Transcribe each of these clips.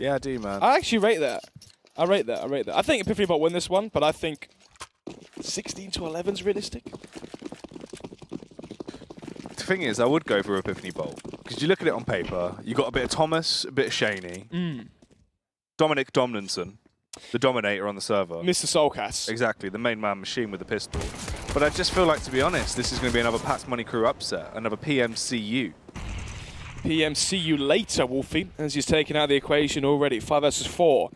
Yeah, I do, man. I actually rate that. I rate that. I think Epiphany might win this one, but I think 16 to 11 is realistic. The thing is, I would go for Epiphany Bolt. Because you look at it on paper, you got a bit of Thomas, a bit of Shaney, Dominic Domninson, the dominator on the server. Mr. Soulcast. Exactly, the main man machine with the pistol. But I just feel like, to be honest, this is going to be another Pat's Money Crew upset, another PMCU. PMCU later, Wolfie, as he's taken out of the equation already. 5 versus 4.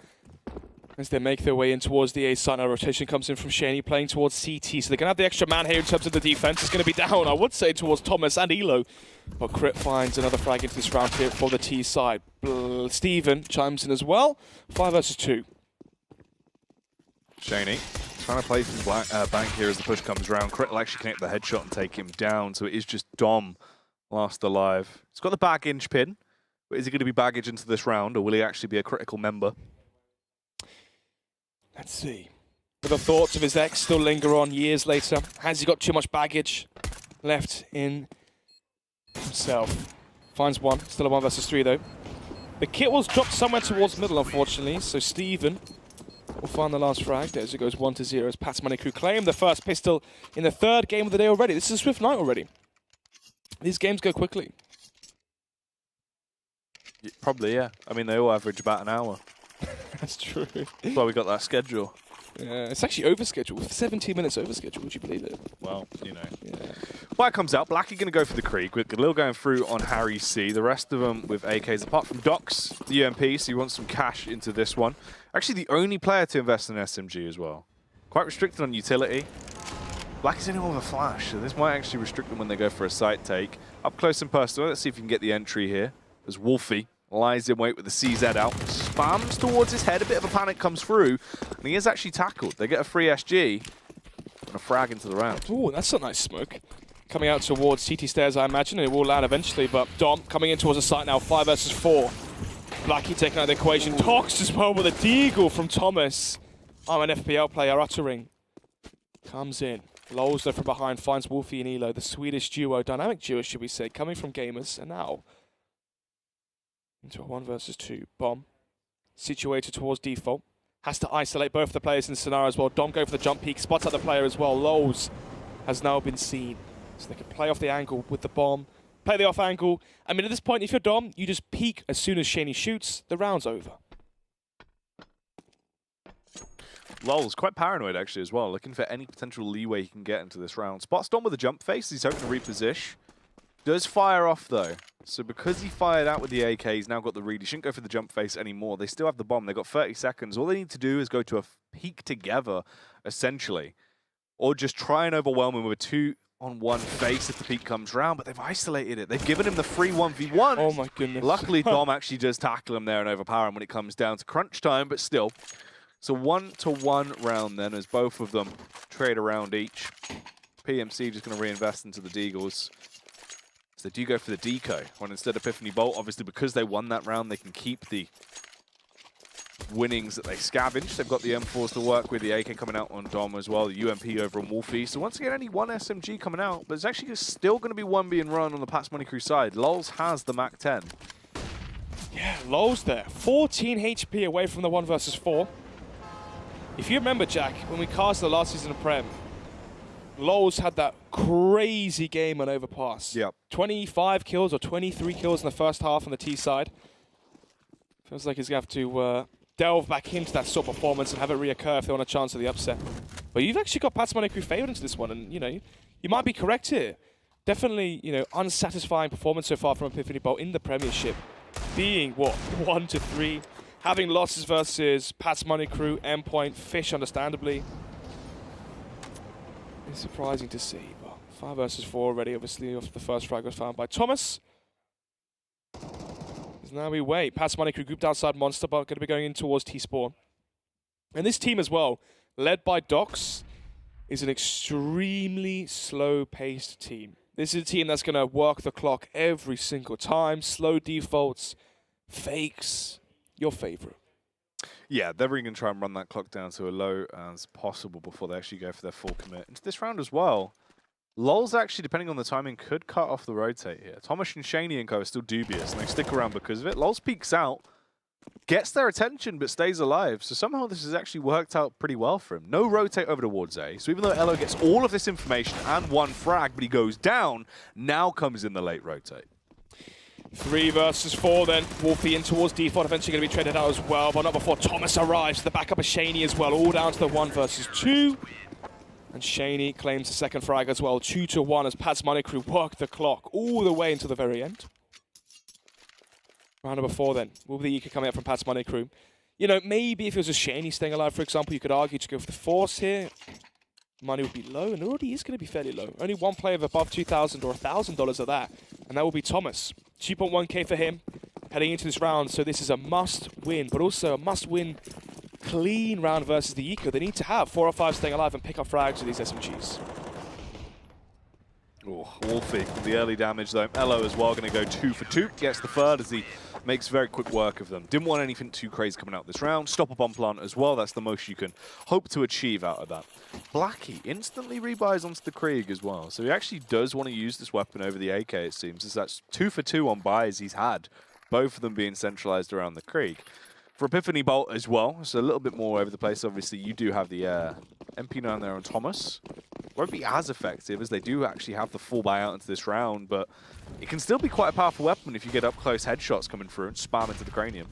As they make their way in towards the A side. Now rotation comes in from Shaney playing towards CT. So they're going to have the extra man here in terms of the defense. It's going to be down, I would say, towards Thomas and Elo. But Crit finds another frag into this round here for the T side. Steven chimes in as well. 5 versus 2. Shaney trying to place his bank here as the push comes around. Crit will actually connect the headshot and take him down. So it is just Dom last alive. He's got the baggage pin. But is he going to be baggage into this round, or will he actually be a critical member? Let's see. But the thoughts of his ex still linger on years later. Has he got too much baggage left in himself? Finds one. Still a 1 versus 3 though. The kit was dropped somewhere towards middle, unfortunately. So Steven will find the last frag. There as it goes 1 to 0 as Pat's Money Crew claim the first pistol in the 3rd game of the day already. This is a swift night already. These games go quickly. Probably, yeah. I mean, they all average about an hour. That's true. That's why we got that schedule. Yeah, it's actually overscheduled. 17 minutes overscheduled, would you believe it? Well, you know. Yeah. White comes out. Blackie going to go for the Krieg with Galil going through on Harry C. The rest of them with AKs, apart from Docs, the UMP, so he wants some cash into this one. Actually, the only player to invest in SMG as well. Quite restricted on utility. Blackie's only with a flash, so this might actually restrict them when they go for a site take. Up close and personal. Let's see if you can get the entry here. As Wolfie lies in wait with the CZ out. Spams towards his head. A bit of a panic comes through. And he is actually tackled. They get a free SG and a frag into the round. Ooh, that's a nice smoke. Coming out towards CT stairs, I imagine, and it will land eventually. But Dom coming in towards the site now. 5 versus 4. Blackie taking out of the equation. Tox as well with a deagle from Thomas. I'm an FPL player uttering. Comes in. Lols though from behind. Finds Wolfie and Elo. The Swedish duo. Dynamic duo, should we say. Coming from Gamers. And now into a 1 versus 2. Bomb. Situated towards default. Has to isolate both the players in the scenario as well. Dom go for the jump peek. Spots out the player as well. Lols has now been seen. So they can play off the angle with the bomb. Play the off angle. I mean, at this point, if you're Dom, you just peek as soon as Shaney shoots. The round's over. Lol's quite paranoid actually as well, looking for any potential leeway he can get into this round. Spots Dom with a jump face. He's hoping to reposition. Does fire off though. So because he fired out with the AK, he's now got the read. He shouldn't go for the jump face anymore. They still have the bomb. They've got 30 seconds. All they need to do is go to a peek together, essentially. Or just try and overwhelm him with a 2-on-1 face if the peek comes round. But they've isolated it. They've given him the free 1v1. Oh my goodness. Luckily, Dom actually does tackle him there and overpower him when it comes down to crunch time. But still, it's a 1-to-1 round then as both of them trade around each. PMC just going to reinvest into the Deagles. They do go for the deco, when instead of Epiphany Bolt, obviously because they won that round, they can keep the winnings that they scavenged. They've got the M4s to work with, the AK coming out on Dom as well, the UMP over on Wolfie. So once again, only one SMG coming out, but it's actually still going to be one being run on the Pat's Money Crew side. Lols has the Mac 10. Yeah, Lols there. 14 HP away from the 1 versus 4. If you remember, Jack, when we cast the last season of Prem, Lols had that crazy game on Overpass. Yep. 25 kills or 23 kills in the first half on the T side. Feels like he's going to have to delve back into that sort of performance and have it reoccur if they want a chance of the upset. But you've actually got Pat's Money Crew favored into this one, and you know, you might be correct here. Definitely, you know, unsatisfying performance so far from Epiphany Bolt in the Premiership. Being, what, 1 to 3. Having losses versus Pat's Money Crew, Endpoint, Fish, understandably. It's surprising to see, but 5 versus 4 already, obviously, off the first frag was found by Thomas. As now we wait. Pat's Money Crew grouped outside Monster, but going to be going in towards T-Spawn. And this team as well, led by Docs, is an extremely slow-paced team. This is a team that's going to work the clock every single time. Slow defaults, fakes, your favorite. Yeah, they're really going to try and run that clock down to a low as possible before they actually go for their full commit. Into this round as well, Lol's actually, depending on the timing, could cut off the rotate here. Thomas and Shaney and Co are still dubious, and they stick around because of it. Lol's peeks out. gets their attention but stays alive. So somehow this has actually worked out pretty well for him. No rotate over towards A. So even though Elo gets all of this information and one frag, but he goes down, now comes in the late rotate. 3 versus 4 then. Wolfie in towards default, eventually going to be traded out as well, but not before Thomas arrives. The backup of Shaney as well, all down to the 1 versus 2. And Shaney claims the second frag as well, 2-1 as Pat's Money Crew work the clock all the way until the very end. Round number 4 then. Will be the EK coming out from Pat's Money Crew. You know, maybe if it was a Shaney staying alive, for example, you could argue to go for the Force here. Money would be low, and it already is going to be fairly low. Only one player of above $2,000 or $1,000 of that, and that will be Thomas. 2.1k for him heading into this round, so this is a must-win, but also a must-win clean round versus the Eco. They need to have 4 or 5 staying alive and pick up frags with these SMGs. Oh, Wolfie with the early damage though. Elo as well going to go 2 for 2. Gets the third as he makes very quick work of them. Didn't want anything too crazy coming out this round. Stop a bomb plant as well. That's the most you can hope to achieve out of that. Blackie instantly rebuys onto the Krieg as well. So he actually does want to use this weapon over the AK, it seems, as that's 2 for 2 on buys he's had. Both of them being centralized around the Krieg. For Epiphany Bolt as well, it's a little bit more over the place. Obviously, you do have the MP9 there on Thomas. Won't be as effective as they do actually have the full buyout into this round, but it can still be quite a powerful weapon if you get up close headshots coming through and spam into the cranium.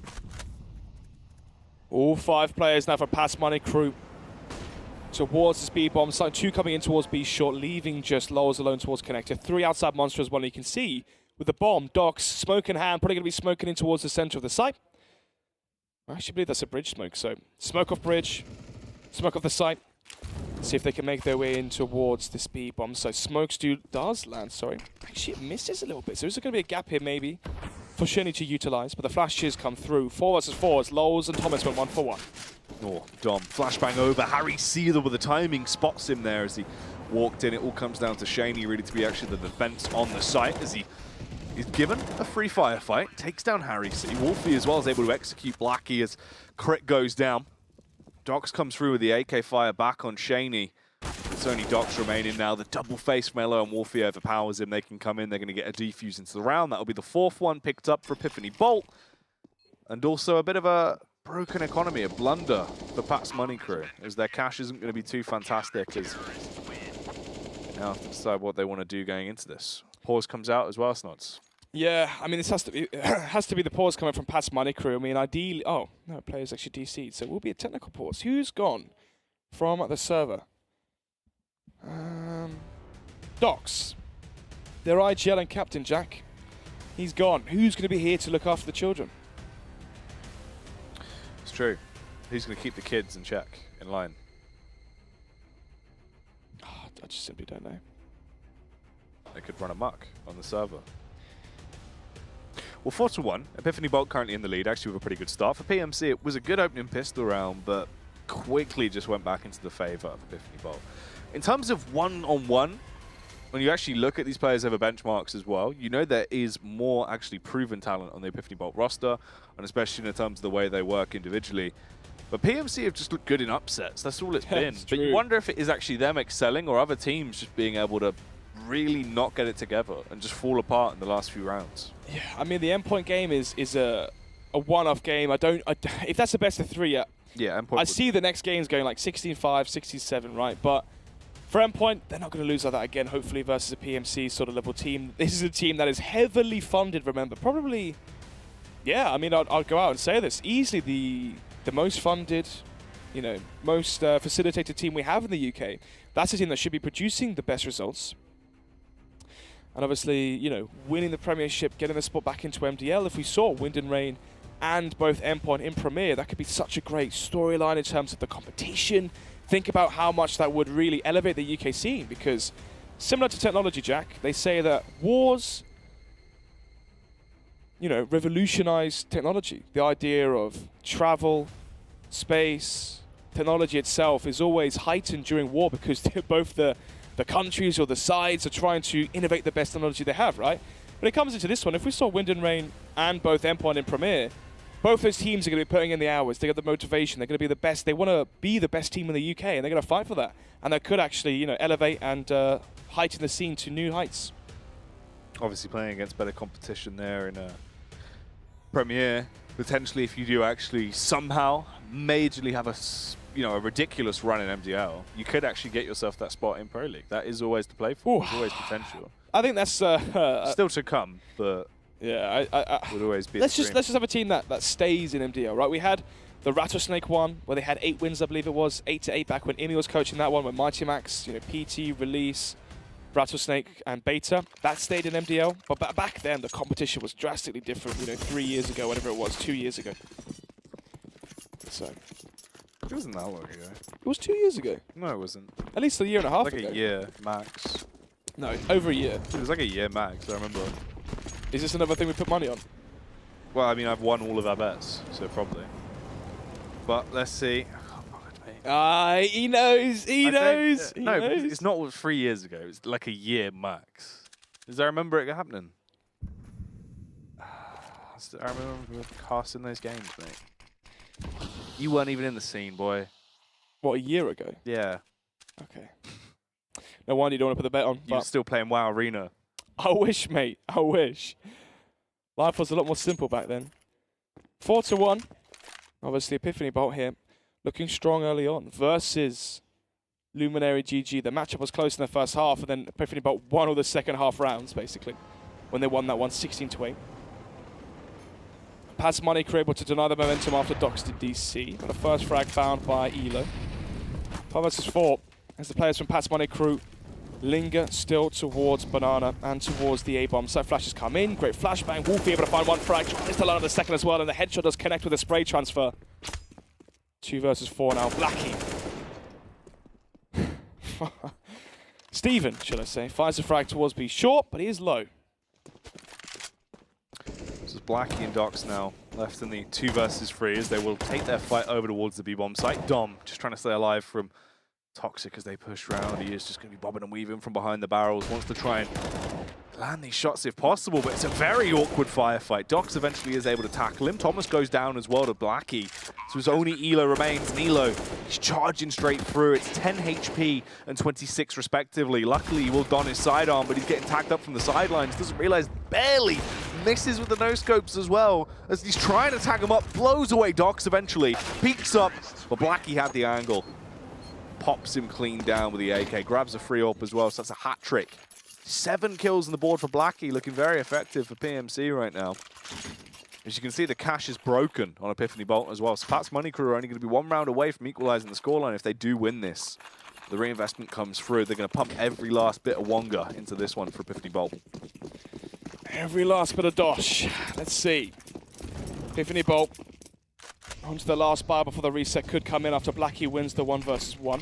All 5 players now for Pat's Money Crew towards this B bomb site. 2 coming in towards B short, leaving just Lowell's alone towards connector. 3 outside Monster as well. You can see with the bomb, Docs, smoke in hand, probably going to be smoking in towards the center of the site. I actually believe that's a bridge smoke, so smoke off bridge, smoke off the site. See if they can make their way in towards this B bomb. So smokes does land, sorry. Actually, it misses a little bit, so is there going to be a gap here maybe for Shenny to utilize? But the flashes come through. 4 versus 4 as Lowells and Thomas went 1 for 1. Oh, Dom, flashbang over. Harry Seether with the timing spots him there as he walked in. It all comes down to Shaney really to be actually the defense on the site as he's given a free firefight, takes down Harry C. Wolfie as well is able to execute Blackie as Crit goes down. Docs comes through with the AK fire back on Shaney. It's only Docs remaining now. The double face Mellow and Wolfie overpowers him. They can come in, they're going to get a defuse into the round. That'll be the 4th one picked up for Epiphany Bolt. And also a bit of a broken economy, a blunder for Pat's Money Crew, as their cash isn't going to be too fantastic as now have to decide what they want to do going into this. Pause comes out as well, Snods. Yeah, I mean, this has to be the pause coming from Pat's Money Crew. I mean, ideally... Oh, no, player's actually DC'd, so it will be a technical pause. Who's gone from the server? Docs. Their IGL and captain, Jack. He's gone. Who's going to be here to look after the children? It's true. Who's going to keep the kids in check, in line? Oh, I just simply don't know. They could run amok on the server. Well, 4-1. Epiphany Bolt currently in the lead, actually with a pretty good start. For PMC, it was a good opening pistol round, but quickly just went back into the favor of Epiphany Bolt. In terms of one-on-one, when you actually look at these players over benchmarks as well, you know there is more actually proven talent on the Epiphany Bolt roster, and especially in terms of the way they work individually. But PMC have just looked good in upsets. That's all it's been. But you wonder if it is actually them excelling or other teams just being able to really not get it together and just fall apart in the last few rounds. Yeah, I mean, the endpoint game is a one-off game. If that's the best of 3, yeah, endpoint. I see the next game's going like 16-5, 16-7, right? But for endpoint, they're not going to lose like that again, hopefully, versus a PMC sort of level team. This is a team that is heavily funded, remember. Probably, yeah, I mean, I'll go out and say this. Easily the most funded, you know, most facilitated team we have in the UK. That's a team that should be producing the best results. And obviously, you know, winning the Premiership, getting the spot back into MDL. If we saw Wind and Rain and both Endpoint in Premier, that could be such a great storyline in terms of the competition. Think about how much that would really elevate the UK scene, because similar to technology, Jack, they say that wars, you know, revolutionize technology. The idea of travel, space, technology itself is always heightened during war because both the countries or the sides are trying to innovate the best technology they have, right? When it comes into this one, if we saw Wind and Rain and both Endpoint and Premier, both those teams are going to be putting in the hours. They got the motivation. They're going to be the best. They want to be the best team in the UK, and they're going to fight for that. And that could actually, you know, elevate and heighten the scene to new heights. Obviously playing against better competition there in Premier. potentially if you do actually somehow majorly have a ridiculous run in MDL, you could actually get yourself that spot in Pro League. That is always to play for. There's always potential. I think that's still to come, but yeah, would always be. Let's just have a team that stays in MDL, right? We had the Rattlesnake one where they had 8 wins, I believe it was 8-8 back when Imi was coaching that one. When Mighty Max, PT, Release, Rattlesnake, and Beta that stayed in MDL. But back then the competition was drastically different. 3 years ago, whatever it was, 2 years ago. So it wasn't that long ago. It was 2 years ago. No, it wasn't. At least a year and a half like ago. Like a year max. No, over a year. It was like a year max, I remember. Is this another thing we put money on? Well, I mean, I've won all of our bets, so probably. But let's see. He knows. He knows. No, but it's not 3 years ago. It's like a year max. Does I remember it happening? I remember casting those games, mate. You weren't even in the scene, boy. What, a year ago? Yeah. Okay. No wonder you don't want to put the bet on. You were still playing WoW Arena. I wish, mate. I wish. Life was a lot more simple back then. 4-1. Obviously, Epiphany Bolt here. Looking strong early on versus Luminary GG. The matchup was close in the first half, and then Epiphany Bolt won all the second half rounds, basically, when they won that one 16-8. Pats Money Crew able to deny the momentum after Docs did DC. But the first frag found by Elo. 5 versus 4 as the players from Pats Money Crew linger still towards Banana and towards the A-bomb. So flashes come in, great flashbang. Wolfie able to find one frag, tries to land on the second as well, and the headshot does connect with a spray transfer. 2 versus 4 now. Blackie. Steven, should I say, fires a frag towards B. Short, but he is low. This is Blackie and Docs now left in the 2 versus 3 as they will take their fight over towards the B-bomb site. Dom just trying to stay alive from Toxic as they push round. He is just going to be bobbing and weaving from behind the barrels. Wants to try and land these shots if possible, but it's a very awkward firefight. Docs eventually is able to tackle him. Thomas goes down as well to Blackie. So his only Elo remains, and Elo is charging straight through. It's 10 HP and 26 respectively. Luckily, he will don his sidearm, but he's getting tagged up from the sidelines. Doesn't realize, barely misses with the no-scopes as well. As he's trying to tag him up, blows away Docs eventually. Peeks up, but Blackie had the angle. Pops him clean down with the AK, grabs a free AWP as well, so that's a hat trick. 7 kills on the board for Blackie, looking very effective for PMC right now. As you can see, the cash is broken on Epiphany Bolt as well. So Pat's Money Crew are only going to be 1 round away from equalizing the scoreline if they do win this. The reinvestment comes through. They're going to pump every last bit of Wonga into this one for Epiphany Bolt. Every last bit of dosh. Let's see. Epiphany Bolt onto the last bar before the reset could come in after Blackie wins the 1 versus 1.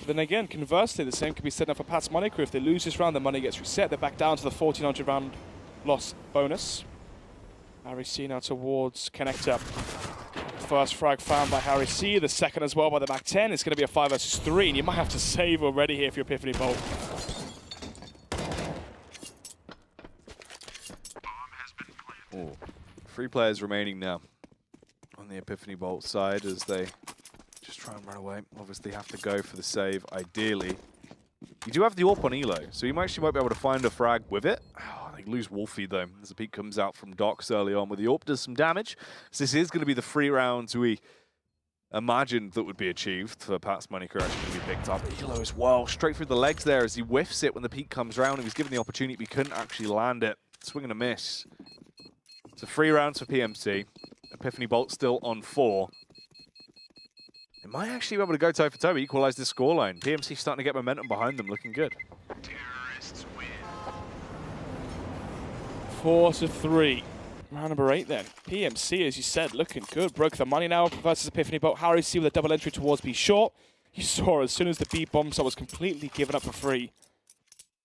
But then again, conversely, the same could be said now for Pat's Money Crew. If they lose this round, the money gets reset. They're back down to the 1,400 round loss bonus. Harry C now towards Connector. First frag found by Harry C. The second as well by the Mac 10. It's going to be a 5 versus 3, and you might have to save already here for your Epiphany Bolt. Oh, 3 players remaining now on the Epiphany Bolt side as they just try and run away. Obviously have to go for the save, ideally. You do have the AWP on Elo, so you actually might be able to find a frag with it. Oh, they lose Wolfie though, as the peek comes out from Docs early on with the AWP, does some damage. So this is going to be the 3 rounds we imagined that would be achieved for Pat's Money Crew actually to be picked up. Elo as well, straight through the legs there as he whiffs it when the peek comes round. He was given the opportunity, but he couldn't actually land it. Swing and a miss. So 3 rounds for PMC. Epiphany Bolt still on 4. They might actually be able to go toe for toe, equalize this scoreline. PMC starting to get momentum behind them, looking good. 4-3. Round number 8 then. PMC, as you said, looking good. Broke the money now versus Epiphany Bolt. Harry C with a double entry towards B short. You saw as soon as the B bomb shot was completely given up for free.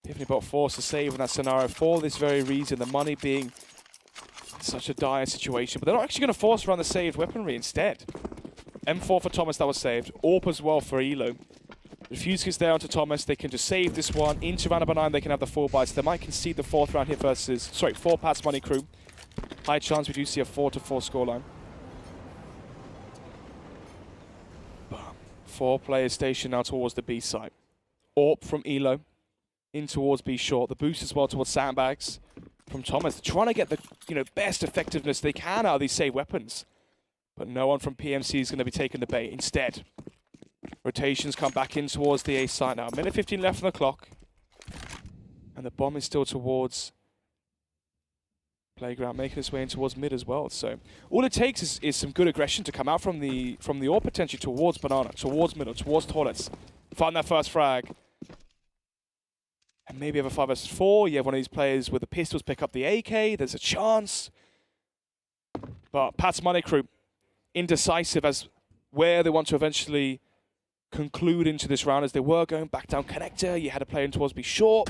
Epiphany Bolt forced to save in that scenario for this very reason, the money being such a dire situation. But they're not actually going to force around the saved weaponry instead. M4 for Thomas, that was saved. AWP as well for Elo. The fuse gets there onto Thomas. They can just save this one. Into round number 9, they can have the 4 buys. They might concede the 4th round here versus, sorry, 4 Pat's Money Crew. High chance we do see a 4-4 scoreline. 4 players stationed now towards the B side. AWP from Elo in towards B short. The boost as well towards sandbags. from Thomas. They're trying to get the best effectiveness they can out of these save weapons. But no one from PMC is going to be taking the bait. Instead, rotations come back in towards the A site now. 1:15 left on the clock. And the bomb is still towards Playground, making its way in towards mid as well. So all it takes is some good aggression to come out from the AWP potentially towards Banana, towards middle, towards toilets. Find that first frag. And maybe have a 5 versus 4. You have one of these players with the pistols pick up the AK. There's a chance. But Pat's Money Crew, indecisive as where they want to eventually conclude into this round, as they were going back down connector. You had a player in towards B short.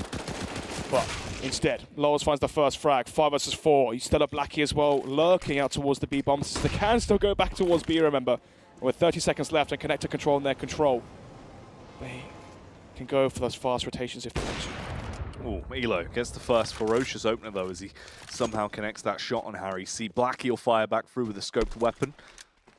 But instead, Lowes finds the first frag. 5 versus 4. He's still a Blackie as well, lurking out towards the B bombs. They can still go back towards B, remember. With 30 seconds left and connector control in their control, they can go for those fast rotations if they want to. Oh, Elo gets the first ferocious opener though, as he somehow connects that shot on Harry C. Blackie will fire back through with a scoped weapon.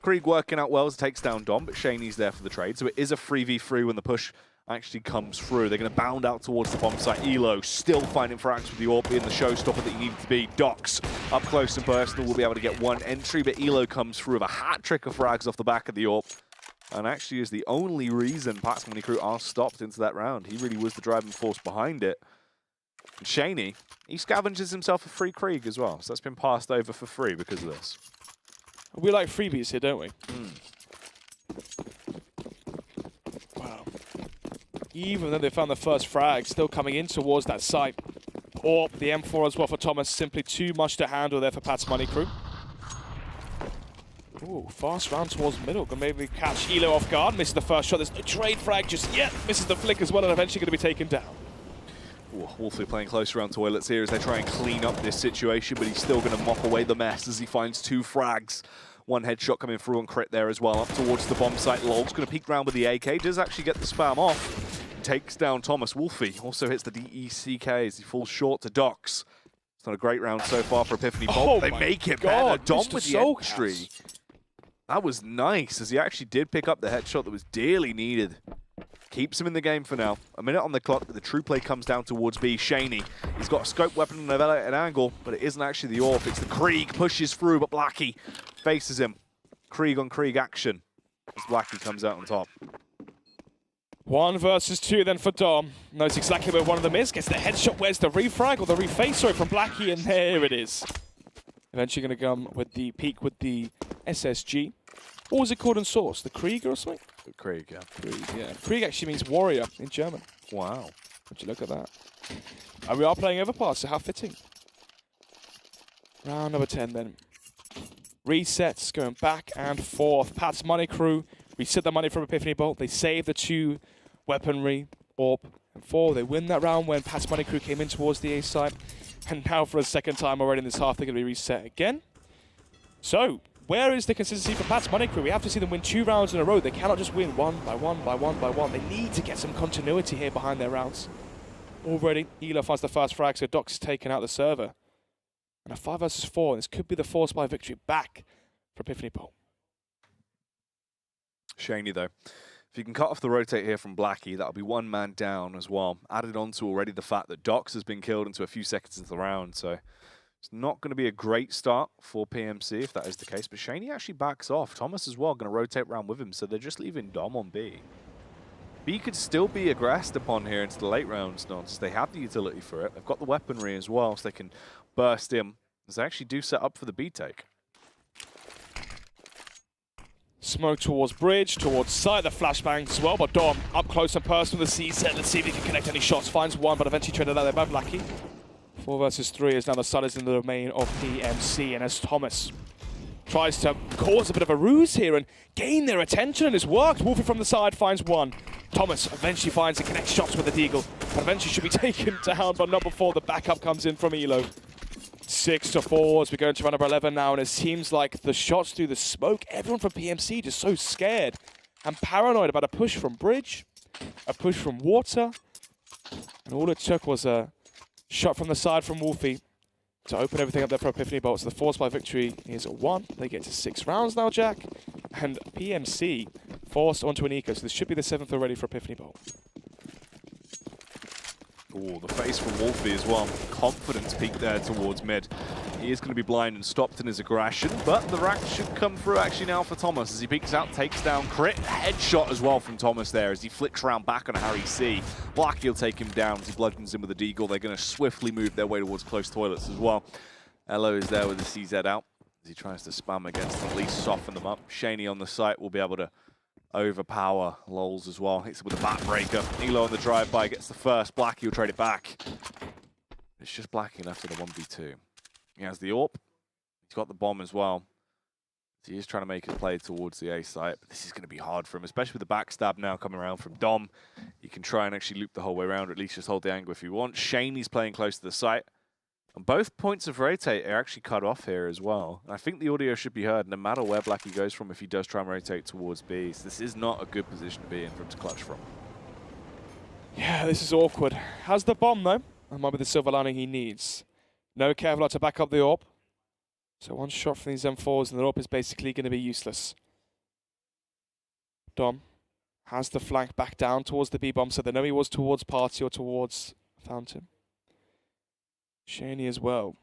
Krieg working out well as takes down Dom, but Shaney's there for the trade. So it is a 3v3 when the push actually comes through. They're going to bound out towards the bomb site. Elo still finding frags with the AWP, being the showstopper that he needed to be. Docs up close and personal will be able to get one entry, but Elo comes through with a hat trick of frags off the back of the AWP. And actually is the only reason Pat's Money Crew are stopped into that round. He really was the driving force behind it. And Shaney, he scavenges himself a free Krieg as well. So that's been passed over for free because of this. We like freebies here, don't we? Wow. Even though they found the first frag, still coming in towards that site. Or the M4 as well for Thomas. Simply too much to handle there for Pat's Money Crew. Ooh, fast round towards middle. Gonna maybe catch Elo off guard. Misses the first shot. There's no trade frag just yet. Misses the flick as well, and eventually going to be taken down. Ooh, Wolfie playing close around toilets here as they try and clean up this situation, but he's still going to mop away the mess as he finds 2 frags. One headshot coming through on crit there as well, up towards the bomb site. Lol's going to peek round with the AK. Does actually get the spam off. Takes down Thomas. Wolfie also hits the DECK as he falls short to Docs. It's not a great round so far for Epiphany. Oh, they make it God, better. Dom Mr. with the Soul entry. Cats. That was nice, as he actually did pick up the headshot that was dearly needed. Keeps him in the game for now. A minute on the clock, but the true play comes down towards B. Shaney, he's got a scope weapon and an angle, but it isn't actually the AWP. It's the Krieg, pushes through, but Blackie faces him. Krieg on Krieg action as Blackie comes out on top. 1 versus 2 then for Dom. Knows exactly where one of them is. Gets the headshot. Where's the refrag or the reface? Sorry, from Blackie, and there it is. Eventually going to come with the peak with the SSG. What was it called in Source? The Krieger or something? The Krieg, yeah. Krieg, yeah. Krieg actually means warrior in German. Wow. Would you look at that? And we are playing Overpass, so how fitting. Round number 10 then. Resets going back and forth. Pat's Money Crew reset the money from Epiphany Bolt. They save the 2 weaponry, AWP, and 4. They win that round when Pat's Money Crew came in towards the A side. And now for a second time already in this half, they're going to be reset again. So, where is the consistency for Pat's Money Crew? We have to see them win 2 rounds in a row. They cannot just win one by one by one by one. They need to get some continuity here behind their rounds. Already, Elo finds the first frag, so Doc's taken out the server. And a 5 versus 4, and this could be the force by victory back for Epiphany Bolt. Shaney, though. If you can cut off the rotate here from Blackie, that'll be 1 man down as well. Added on to already the fact that Docs has been killed into a few seconds into the round, so it's not going to be a great start for PMC if that is the case. But Shaney actually backs off. Thomas as well going to rotate around with him, so they're just leaving Dom on B. B could still be aggressed upon here into the late rounds, Nonce. They have the utility for it. They've got the weaponry as well, so they can burst in. As they actually do set up for the B take. Smoke towards bridge, towards site, the flashbangs as well, but Dom up close and personal with the C set. Let's see if he can connect any shots. Finds one, but eventually traded out there by Blackie. 4 versus 3 as now the side is in the domain of PMC, and as Thomas tries to cause a bit of a ruse here and gain their attention, and it's worked. Wolfie from the side finds one. Thomas eventually finds and connects shots with the Deagle, but eventually should be taken down, but not before the backup comes in from Elo. 6-4 as we go into round number 11 now, and it seems like the shots through the smoke, everyone from PMC just so scared and paranoid about a push from bridge, a push from water, and all it took was a shot from the side from Wolfie to open everything up there for Epiphany Bolt. So the force by victory is a 1. They get to 6 rounds now, Jack, and PMC forced onto an eco, so this should be the 7th already for Epiphany Bolt. Ooh, the face from Wolfie as well. Confidence peak there towards mid. He is going to be blind and stopped in his aggression, but the rack should come through actually now for Thomas as he peeks out, takes down crit. Headshot as well from Thomas there as he flicks around back on Harry C. Blacky will take him down as he bludgeons him with a deagle. They're going to swiftly move their way towards close toilets as well. Elo is there with the CZ out as he tries to spam against them, at least soften them up. Shaney on the site will be able to overpower Lols as well. Hits him with a backbreaker. Elo on the drive-by gets the first. Blacky will trade it back. It's just Blacky left in a 1v2. He has the AWP. He's got the bomb as well. So he is trying to make his play towards the A site, but this is going to be hard for him, especially with the backstab now coming around from Dom. He can try and actually loop the whole way around, or at least just hold the angle if he wants. Shaney's playing close to the site. And both points of rotate are actually cut off here as well. And I think the audio should be heard no matter where Blacky goes from if he does try and rotate towards B. So this is not a good position to be in for him to clutch from. Yeah, this is awkward. Has the bomb though. That might be the silver lining he needs. No Kevlar to back up the AWP. So one shot from these M4s and the AWP is basically going to be useless. Dom has the flank back down towards the B-bomb, so they know he was towards Party or towards Fountain. Shaney as well.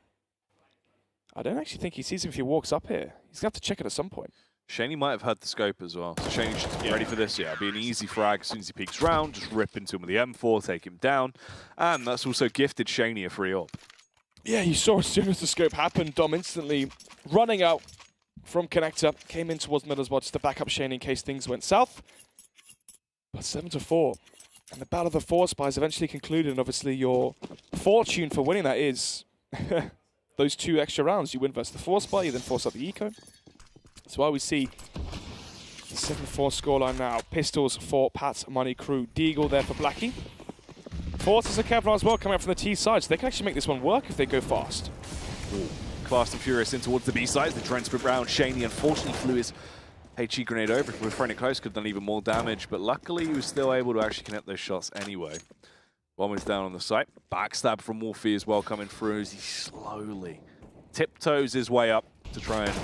I don't actually think he sees him if he walks up here. He's going to have to check it at some point. Shaney might have had the scope as well. So Shaney should be ready for this. Yeah, it'll be an easy frag as soon as he peeks round. Just rip into him with the M4, take him down. And that's also gifted Shaney a free AWP. Yeah, you saw as soon as the scope happened, Dom instantly running out from connector, came in towards middle as well just to back up Shaney in case things went south. But 7-4. And the battle of the four spies eventually concluded, and obviously your fortune for winning that is those 2 extra rounds. You win versus the 4 spy, you then force up the eco. That's why we see the 7-4 scoreline now. Pistols for Pat's Money Crew. Deagle there for Blacky. Forces a Kevlar as well coming up from the T side, so they can actually make this one work if they go fast. Ooh. Fast and furious in towards the B side. The trend sprint round. Shaney unfortunately flew his HE grenade over. If we were throwing it close, could have done even more damage, but luckily he was still able to actually connect those shots anyway. Bomb is down on the site. Backstab from Wolfie as well coming through as he slowly tiptoes his way up to try and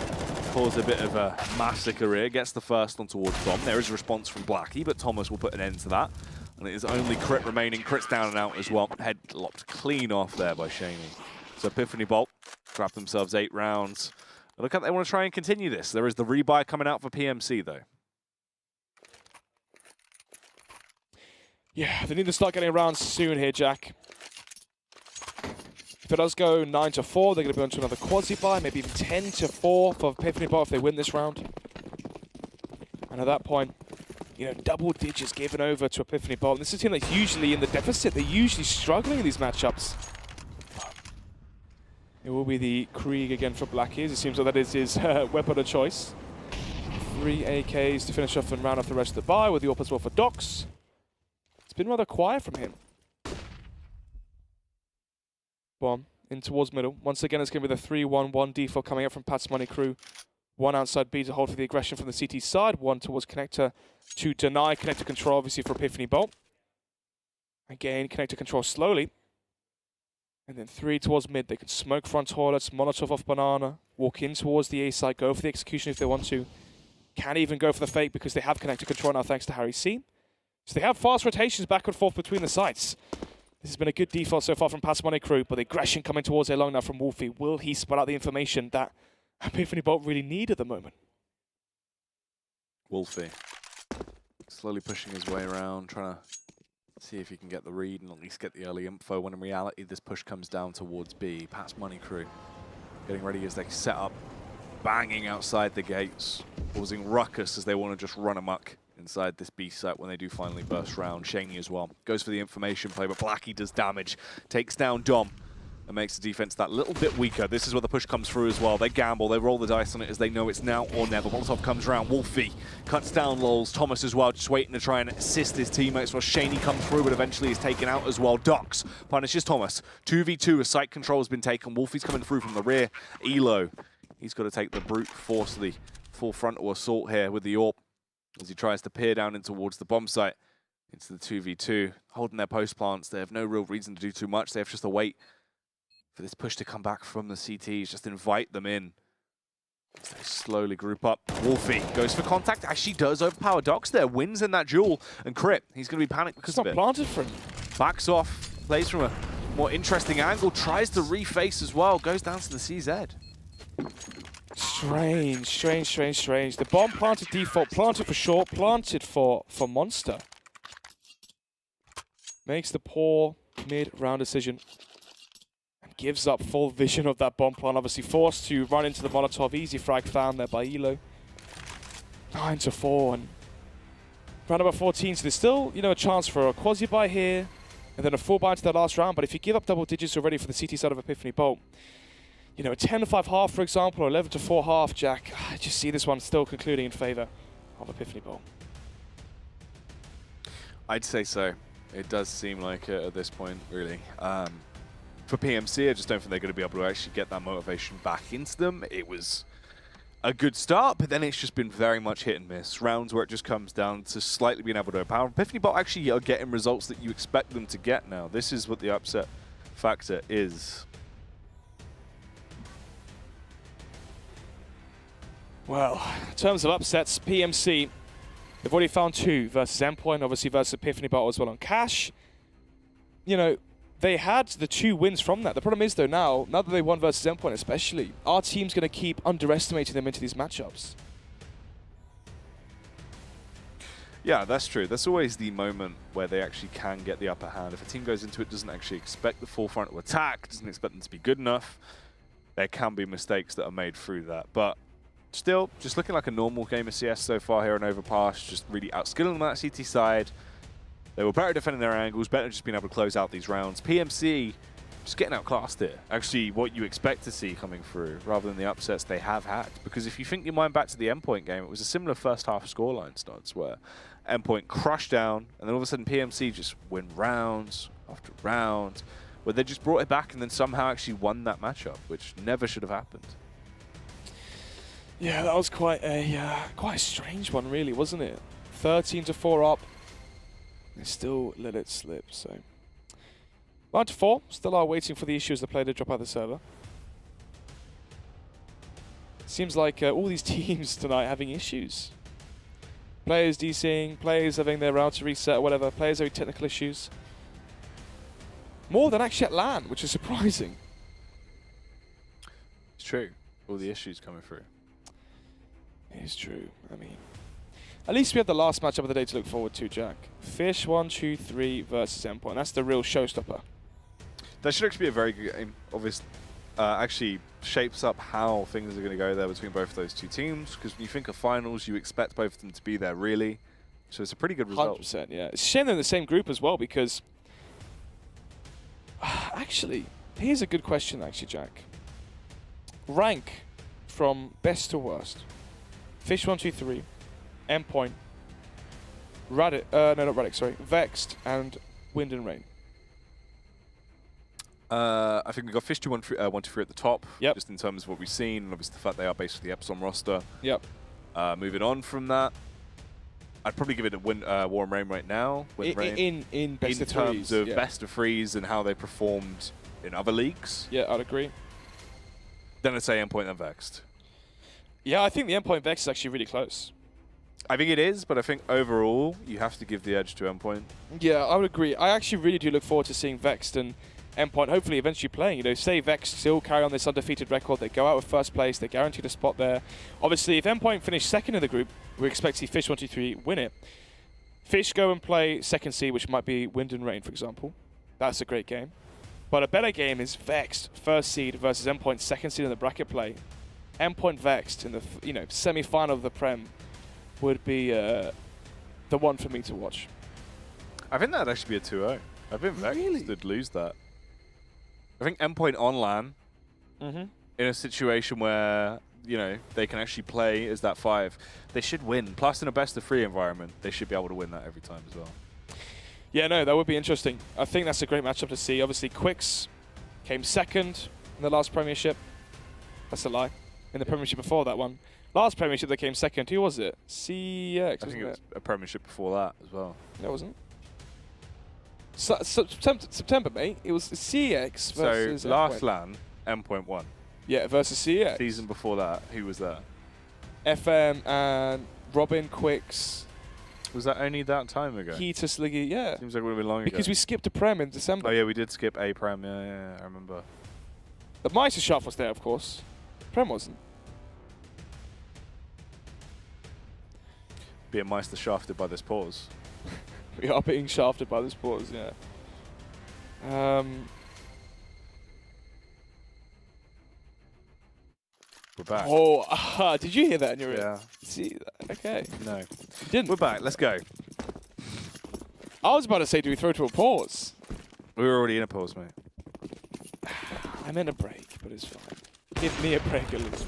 cause a bit of a massacre here. Gets the first one towards Dom. There is a response from Blacky, but Thomas will put an end to that. And it is only crit remaining. Crit's down and out as well. Head lopped clean off there by Shaney. So Epiphany Bolt grab themselves 8 rounds. Look how they want to try and continue this. There is the rebuy coming out for PMC though. Yeah, they need to start getting rounds soon here, Jack. If it does go 9-4, they're going to be on to another quasi-buy, maybe even 10-4 for Epiphany Bolt if they win this round. And at that point, you know, double digits given over to Epiphany Bolt. This is a team that's usually in the deficit. They're usually struggling in these matchups. It will be the Krieg again for Blacky. It seems like that is his weapon of choice. 3 AKs to finish off and round off the rest of the buy with the AWP as well for Docs. It's been rather quiet from him. Bomb in towards middle. Once again, it's going to be the 3-1-1 default coming up from Pat's Money Crew. 1 outside B to hold for the aggression from the CT side. 1 towards connector to deny connector control, obviously for Epiphany Bolt. Again, connector control slowly. And then 3 towards mid. They can smoke front toilets, Molotov off banana, walk in towards the A side, go for the execution if they want to. Can even go for the fake because they have connector control now thanks to Harry C. So they have fast rotations back and forth between the sites. This has been a good default so far from Pat's Money Crew, but the aggression coming towards A long now from Wolfie. Will he spell out the information that Epiphany Bolt really need at the moment? Wolfie slowly pushing his way around, trying to see if he can get the read and at least get the early info, when in reality this push comes down towards B. Pat's Money Crew getting ready as they set up, banging outside the gates, causing ruckus as they want to just run amok inside this B site when they do finally burst round. Shaney as well goes for the information play, but Blacky does damage, takes down Dom, and makes the defense that little bit weaker. This is where the push comes through as well. They gamble, they roll the dice on it as they know it's now or never. Molotov comes around, Wolfie cuts down Lols, Thomas as well, just waiting to try and assist his teammates while Shaney comes through, but eventually is taken out as well. Docs punishes Thomas. 2v2, a site control has been taken. Wolfie's coming through from the rear. Elo, he's got to take the brute force of the full frontal assault here with the AWP as he tries to peer down in towards the bomb site. Into the 2v2, holding their post plants. They have no real reason to do too much. They have just to wait for this push to come back from the CTs, just invite them in. As they slowly group up. Wolfie goes for contact, actually does overpower Docs there, wins in that duel, and crit. He's going to be panicked because of it. It's not planted for him. Backs off, plays from a more interesting angle, tries to reface as well, goes down to the CZ. Strange. The bomb planted default, planted for short, planted for Monster. Makes the poor mid-round decision. And gives up full vision of that bomb plant. Obviously forced to run into the Molotov. Easy frag found there by Elo. 9-4 and round number 14. So there's still, a chance for a quasi-buy here. And then a full buy into the last round. But if you give up double digits already for the CT side of Epiphany Bolt, a 10-5 half, for example, or 11-4 half, Jack, I just see this one still concluding in favor of Epiphany Bolt. I'd say so. It does seem like it at this point, really. For PMC, I just don't think they're going to be able to actually get that motivation back into them. It was a good start, but then it's just been very much hit and miss. Rounds where it just comes down to slightly being able to overpower. Epiphany Bolt actually are getting results that you expect them to get now. This is what the upset factor is. Well, in terms of upsets, PMC, they've already found 2 versus Endpoint, obviously versus Epiphany Bolt as well on Cash. They had the 2 wins from that. The problem is, though, now that they won versus Endpoint especially, our team's going to keep underestimating them into these matchups. Yeah, that's true. That's always the moment where they actually can get the upper hand. If a team goes into it, doesn't actually expect the full frontal attack, doesn't expect them to be good enough, there can be mistakes that are made through that. But still, just looking like a normal game of CS so far here on Overpass, just really outskilling them on that CT side. They were better defending their angles, better just being able to close out these rounds. PMC just getting outclassed here. Actually, what you expect to see coming through, rather than the upsets they have had. Because if you think your mind back to the Endpoint game, it was a similar first half scoreline starts where Endpoint crushed down, and then all of a sudden PMC just win rounds after round, where they just brought it back and then somehow actually won that matchup, which never should have happened. Yeah, that was quite a strange one, really, wasn't it? 13-4 up. They still let it slip, so 9-4. Still are waiting for the issues to play to drop out the server. Seems like all these teams tonight having issues. Players DCing, players having their router reset or whatever, players having technical issues. More than actually at LAN, which is surprising. It's true. All the issues coming through. It is true. I mean, at least we have the last matchup of the day to look forward to, Jack. Fish 1-2-3 versus Endpoint. That's the real showstopper. That should actually be a very good game. Obviously, actually shapes up how things are going to go there between both of those two teams. Because when you think of finals, you expect both of them to be there, really. So it's a pretty good result. 100%, yeah. It's a shame they're in the same group as well, because actually, here's a good question, actually, Jack. Rank from best to worst. Fish 1-2-3, Endpoint, Radix, no, not Radix, sorry, Vexed, and Wind and Rain. I think we've got Fish 1-2-3 at the top, Yep. just in terms of what we've seen, and obviously the fact they are based for the Epsilon roster. Yep. Moving on from that, I'd probably give it a War and Rain right now. Wind and Rain. In best in of terms threes, of yeah. best of threes and how they performed in other leagues. Yeah, I'd agree. Then I'd say Endpoint and Vexed. Yeah, I think the Endpoint Vex is actually really close. I think it is, but I think overall you have to give the edge to Endpoint. Yeah, I would agree. I actually really do look forward to seeing Vexed and Endpoint hopefully eventually playing. Say Vexed still carry on this undefeated record. They go out with first place. They're guaranteed a spot there. Obviously, if Endpoint finish second in the group, we expect to see Fish 1-2-3 win it. Fish go and play second seed, which might be Wind and Rain, for example. That's a great game. But a better game is Vexed, first seed, versus Endpoint, second seed in the bracket play. Endpoint Vexed in the semi-final of the Prem would be the one for me to watch. I think that'd actually be a 2-0. I think Vexed would lose that. I think Endpoint on LAN, in a situation where, they can actually play as that 5, they should win. Plus, in a best-of-3 environment, they should be able to win that every time as well. Yeah, no, that would be interesting. I think that's a great matchup to see. Obviously, Quicks came second in the last Premiership. That's a lie. In the Premiership before that one. Last Premiership they came second. Who was it? CX, I think it was a Premiership before that as well. No, it wasn't. September, mate. It was CX versus So, last LAN, Endpoint won. Yeah, versus CX. Season before that, who was there? FM and Robin, Quicks. Was that only that time ago? Heatus League, yeah. Seems like it would have been long ago. Because we skipped a Prem in December. Oh yeah, we did skip a Prem. Yeah, I remember. The Meister Shaft was there, of course. Prem wasn't. Being Meister shafted by this pause. We are being shafted by this pause, yeah. We're back. Oh, did you hear that in your ear? Yeah. See that? Okay. No. You didn't. We're back. Let's go. I was about to say, do we throw to a pause? We were already in a pause, mate. I meant a break, but it's fine. Give me a break at least.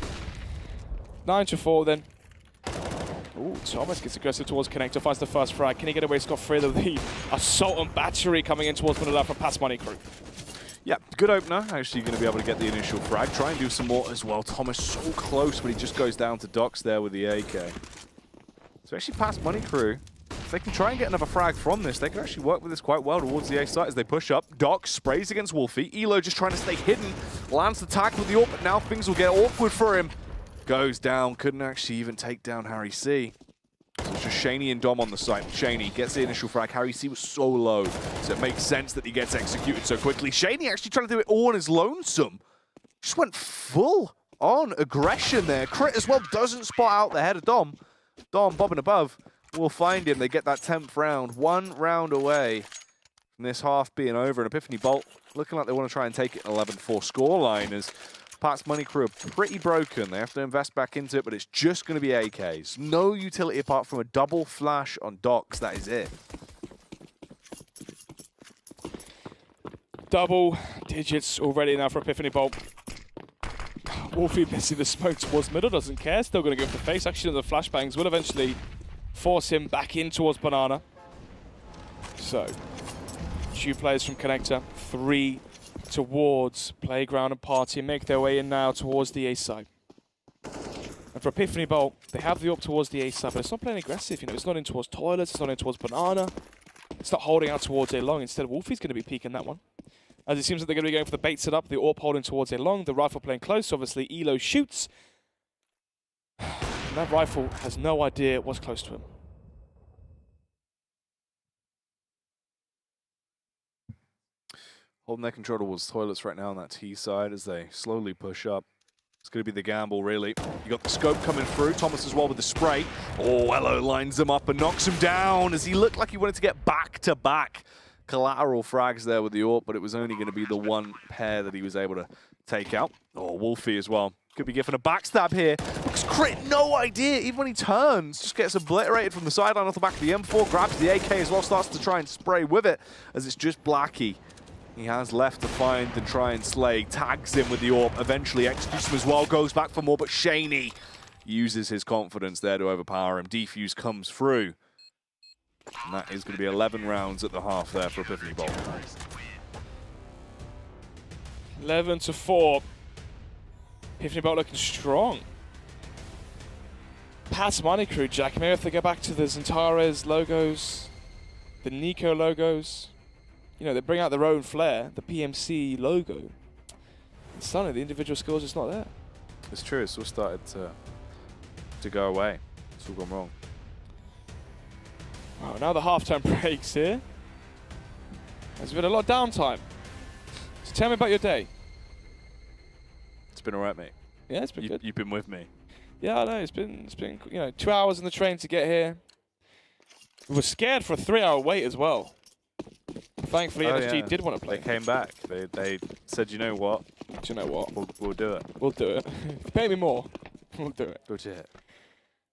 9-4 then. Ooh, Thomas gets aggressive towards Connector, finds the first frag. Can he get away scot-free with the assault and battery coming in towards Manila from Pass Money Crew? Yeah, good opener. Actually going to be able to get the initial frag. Try and do some more as well. Thomas so close, but he just goes down to Docs there with the AK. So actually Pass Money Crew, if they can try and get another frag from this, they can actually work with this quite well towards the A site as they push up. Docs sprays against Wolfie. Elo just trying to stay hidden. Lands the tag with the AWP, but now things will get awkward for him. Goes down, couldn't actually even take down Harry C. So it's just Shaney and Dom on the site. Shaney gets the initial frag. Harry C was so low, so it makes sense that he gets executed so quickly. Shaney actually trying to do it all on his lonesome. Just went full on aggression there. Crit as well doesn't spot out the head of Dom. Dom bobbing above. We'll find him. They get that 10th round. 1 round away from this half being over. And Epiphany Bolt looking like they want to try and take it an 11-4 scoreline as Pat's Money Crew are pretty broken. They have to invest back into it, but it's just going to be AKs. No utility apart from a double flash on Docs. That is it. Double digits already now for Epiphany Bolt. Wolfie missing the smoke towards middle, doesn't care. Still going to go for the face. Actually, the flashbangs will eventually force him back in towards Banana. So, 2 players from Connector, 3 towards Playground and Party, make their way in now towards the A side. And for Epiphany Bolt, they have the up towards the A side, but it's not playing aggressive. You know, it's not in towards Toilets, it's not in towards Banana. It's not holding out towards A long. Instead, Wolfie's going to be peeking that one. As it seems that they're going to be going for the bait setup, the AWP holding towards A long, the rifle playing close. Obviously, Elo shoots. And that rifle has no idea what's close to him. Holding their control towards Toilets right now on that T side as they slowly push up. It's going to be the gamble, really. You got the scope coming through. Thomas as well with the spray. Oh, Elo lines him up and knocks him down as he looked like he wanted to get back-to-back collateral frags there with the AWP, but it was only going to be the one pair that he was able to take out. Oh, Wolfie as well. Could be given a backstab here. Because Crit, no idea. Even when he turns, just gets obliterated from the sideline off the back of the M4. Grabs the AK as well, starts to try and spray with it as it's just Blackie. He has left to find and try and slay. Tags him with the AWP. Eventually executes him as well. Goes back for more, but Shaney uses his confidence there to overpower him. Defuse comes through. And that is going to be 11 rounds at the half there for Epiphany Bolt. 11-4. Epiphany Bolt looking strong. Pat's Money Crew, Jack. Maybe if they go back to the Zentares logos, the Nico logos. You know, they bring out their own flair, the PMC logo. And suddenly, the individual skills is not there. It's true. It's all started to go away. It's all gone wrong. Wow, now the halftime breaks here. There's been a lot of downtime. So tell me about your day. It's been all right, mate. Yeah, it's been good. You've been with me. Yeah, I know. It's been you know, 2 hours in the train to get here. We were scared for a 3-hour wait as well. Thankfully, NSG did want to play. They came back. They said, you know what? Do you know what? We'll do it. We'll do it. Pay me more. We'll do it. Legit.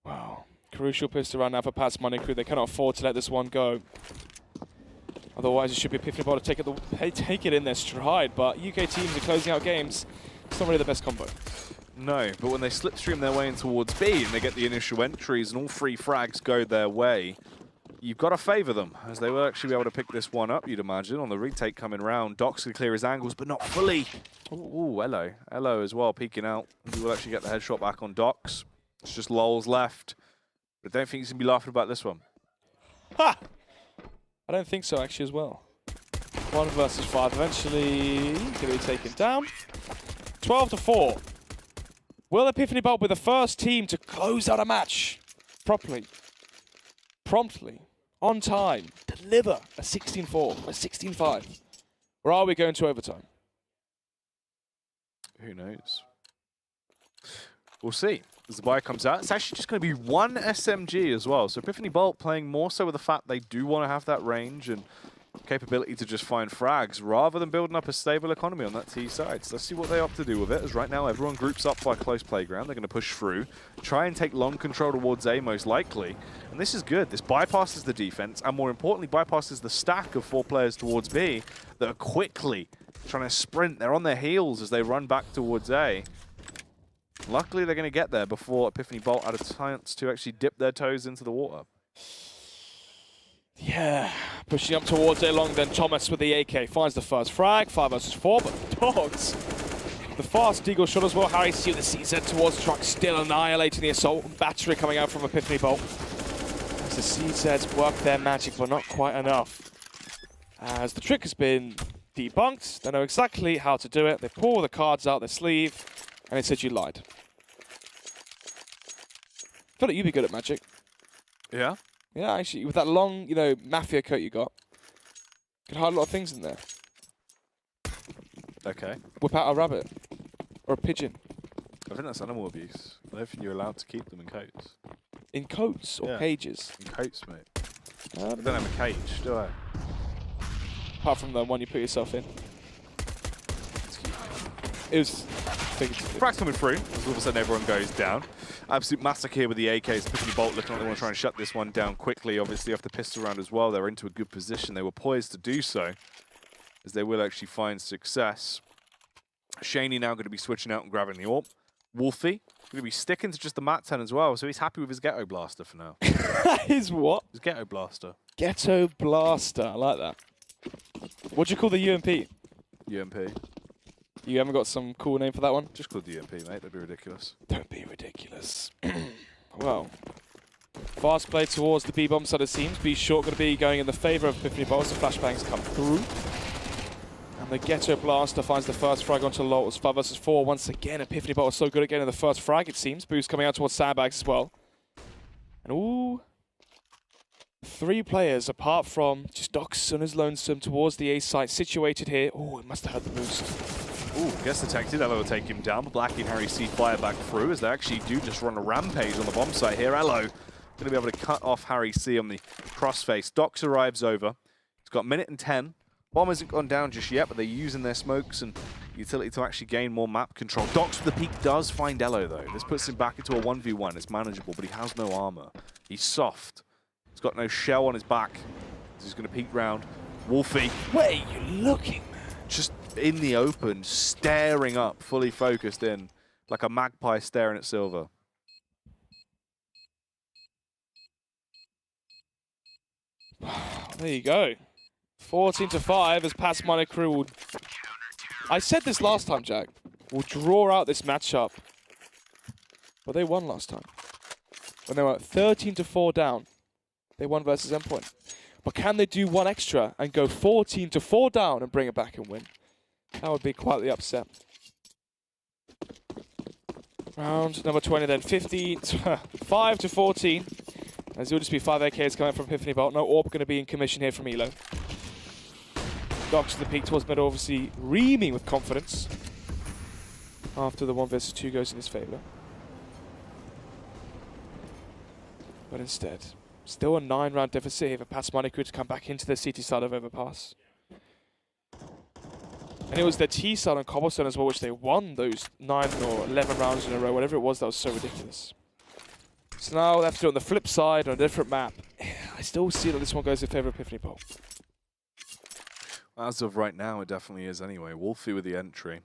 Wow. Crucial pistol round now for Pat's Money Crew. They cannot afford to let this one go. Otherwise, it should be Epiphany Bolt to take it in their stride. But UK teams are closing out games. It's not really the best combo. No, but when they slipstream their way in towards B and they get the initial entries and all 3 frags go their way, you've got to favour them, as they will actually be able to pick this one up, you'd imagine, on the retake coming round. Docs can clear his angles, but not fully. Ooh, Elo. Elo as well, peeking out. He will actually get the headshot back on Docs. It's just Lol's left. But I don't think he's going to be laughing about this one. Ha! I don't think so, actually, as well. 1 versus 5. Eventually, going to be taken down. 12-4. Will Epiphany Bolt be the first team to close out a match properly? promptly, on time, deliver a 16-4, a 16-5? Or are we going to overtime? Who knows? We'll see. As the buy comes out, it's actually just going to be one SMG as well. So Epiphany Bolt playing more so with the fact they do want to have that range and capability to just find frags rather than building up a stable economy on that T side. So let's see what they opt to do with it, as right now everyone groups up by close playground. They're going to push through, try and take long control towards A most likely. And this is good. This bypasses the defense and more importantly bypasses the stack of 4 players towards B that are quickly trying to sprint. They're on their heels as they run back towards A. Luckily they're going to get there before Epiphany Bolt had a chance to actually dip their toes into the water. Yeah, pushing up towards A long, then Thomas with the AK finds the first frag, 5 versus 4, but Dogs, the fast deagle shot as well. Harry C with the CZ towards the truck, still annihilating the assault and battery coming out from Epiphany Bolt. As the CZs work their magic, but not quite enough. As the trick has been debunked, they know exactly how to do it. They pull the cards out their sleeve, and they said you lied. I feel like you'd be good at magic. Yeah? Yeah, actually, with that long, you know, mafia coat you got, you could hide a lot of things in there. Okay. Whip out a rabbit. Or a pigeon. I think that's animal abuse. I don't think you're allowed to keep them in coats. In coats or cages? In coats, mate. I don't have a cage, do I? Apart from the one you put yourself in. It was... Frags coming through, as all of a sudden everyone goes down. Absolute massacre here with the AKs. Epiphany Bolt looking like they want to try and shut this one down quickly. Obviously, off the pistol round as well, they're into a good position. They were poised to do so, as they will actually find success. Shaney now going to be switching out and grabbing the AWP. Wolfie going to be sticking to just the Mat 10 as well, so he's happy with his Ghetto Blaster for now. His what? His Ghetto Blaster. Ghetto Blaster, I like that. What do you call the UMP? UMP. You haven't got some cool name for that one? Just called the UMP, mate. That'd be ridiculous. Don't be ridiculous. Well, fast play towards the B-bomb side it seems. B short going to be going in the favour of Epiphany Bolt as the flashbangs come through. And the Ghetto Blaster finds the first frag onto Lolz. 5 versus 4 once again. Epiphany Bolt is so good at getting the first frag it seems. Boost coming out towards sandbags as well. And ooh. 3 players apart from just Docs on his lonesome towards the A site situated here. Oh, it must have had the boost. Ooh, gets detected. Elo will take him down, but Blackie and Harry C fire back through as they actually do just run a rampage on the bomb site here. Elo going to be able to cut off Harry C on the crossface. Docs arrives over. He's got 1:10. Bomb hasn't gone down just yet, but they're using their smokes and utility to actually gain more map control. Docs for the peak does find Elo though. This puts him back into a 1v1. It's manageable, but he has no armor. He's soft. He's got no shell on his back. He's going to peek round. Wolfie. Where are you looking, man? Just in the open, staring up, fully focused in, like a magpie staring at silver. There you go. 14-5 as Pats Minor Crew will... I said this last time, Jack. Will draw out this matchup. But they won last time. When they were 13-4 down. They won versus Endpoint. But can they do one extra and go 14-4 down and bring it back and win? That would be quite the upset. Round number 20 then. 5-14. As it will just be 5 AKs coming from Epiphany Bolt. No AWP going to be in commission here from Elo. Docs to the peak towards mid, obviously reaming with confidence. After the 1 versus 2 goes in his favour. But instead, still a 9-round deficit here for Pats Minor Crew to come back into the CT side of overpass. And it was their T side on Cobblestone as well, which they won those 9 or 11 rounds in a row, whatever it was. That was so ridiculous. So now they have to do it on the flip side on a different map. I still see that this one goes in favour of Epiphany Bolt. As of right now, it definitely is anyway. Wolfie with the entry.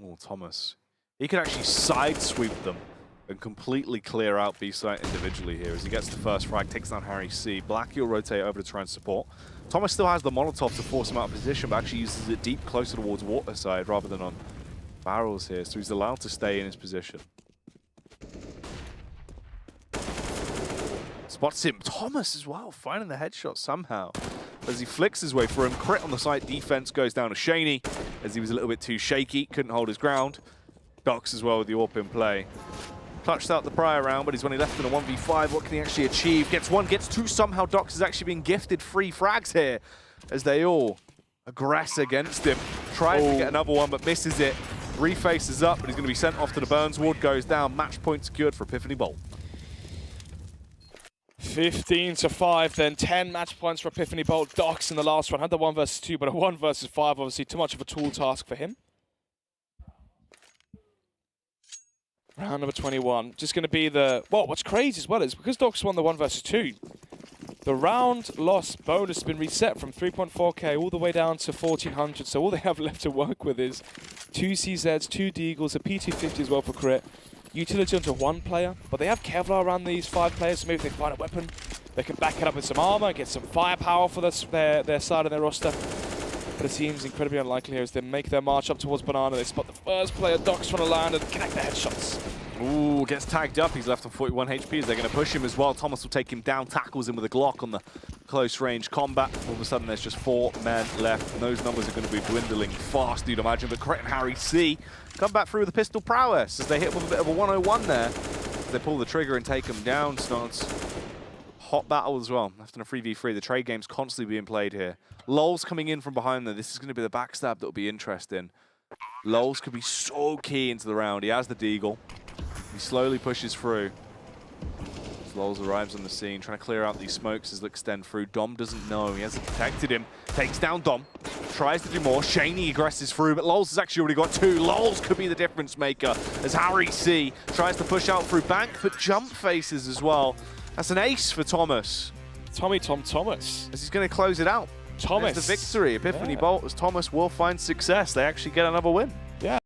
Oh, Thomas. He can actually side sweep them and completely clear out B-site individually here as he gets the first frag, takes down Harry C. Blackie will rotate over to try and support. Thomas still has the Molotov to force him out of position, but actually uses it deep closer towards water side rather than on barrels here, so he's allowed to stay in his position. Spots him. Thomas as well, finding the headshot somehow. As he flicks his way through him, crit on the site, defense goes down to Shaney as he was a little bit too shaky, couldn't hold his ground. Docs as well with the AWP in play. Clutched out the prior round, but he's only left in a 1v5. What can he actually achieve? Gets one, gets two. Somehow Dox has actually been gifted 3 frags here as they all aggress against him. Tries to get another one, but misses it. Refaces up, but he's going to be sent off to the Burns ward. Goes down. Match point secured for Epiphany Bolt. 15-5, then 10 match points for Epiphany Bolt. Dox in the last one had the 1 versus 2, but a 1 versus 5, obviously too much of a tall task for him. Round number 21, just going to be the... Well, what's crazy as well is because Dox won the 1 versus 2, the round loss bonus has been reset from 3.4k all the way down to 1400, so all they have left to work with is 2 CZs, 2 Deagles, a P250 as well for crit, utility onto 1 player, but they have Kevlar around these 5 players, so maybe if they find a weapon, they can back it up with some armor, get some firepower for their side of their roster. But it seems incredibly unlikely here as they make their march up towards Banana. They spot the first player, Dox trying to land and connect the headshots. Ooh, gets tagged up. He's left on 41 HP as they're going to push him as well. Thomas will take him down, tackles him with a Glock on the close range combat. All of a sudden, there's just 4 men left, and those numbers are going to be dwindling fast, you'd imagine. But Cret and Harry C come back through with the pistol prowess as they hit with a bit of a 101 there. They pull the trigger and take him down. Snods. Hot battle as well. Left in a 3v3. The trade game's constantly being played here. Lol's coming in from behind there. This is going to be the backstab that will be interesting. Lol's could be so key into the round. He has the Deagle. He slowly pushes through. As Lols arrives on the scene, trying to clear out these smokes as they extend through. Dom doesn't know. He hasn't detected him. Takes down Dom. Tries to do more. Shaney aggresses through, but Lols has actually already got 2. Lols could be the difference maker as Harry C tries to push out through Bank, but jump faces as well. That's an ace for Thomas. Thomas. As he's going to close it out. Thomas. There's the victory. Epiphany Bolt as Thomas will find success. They actually get another win.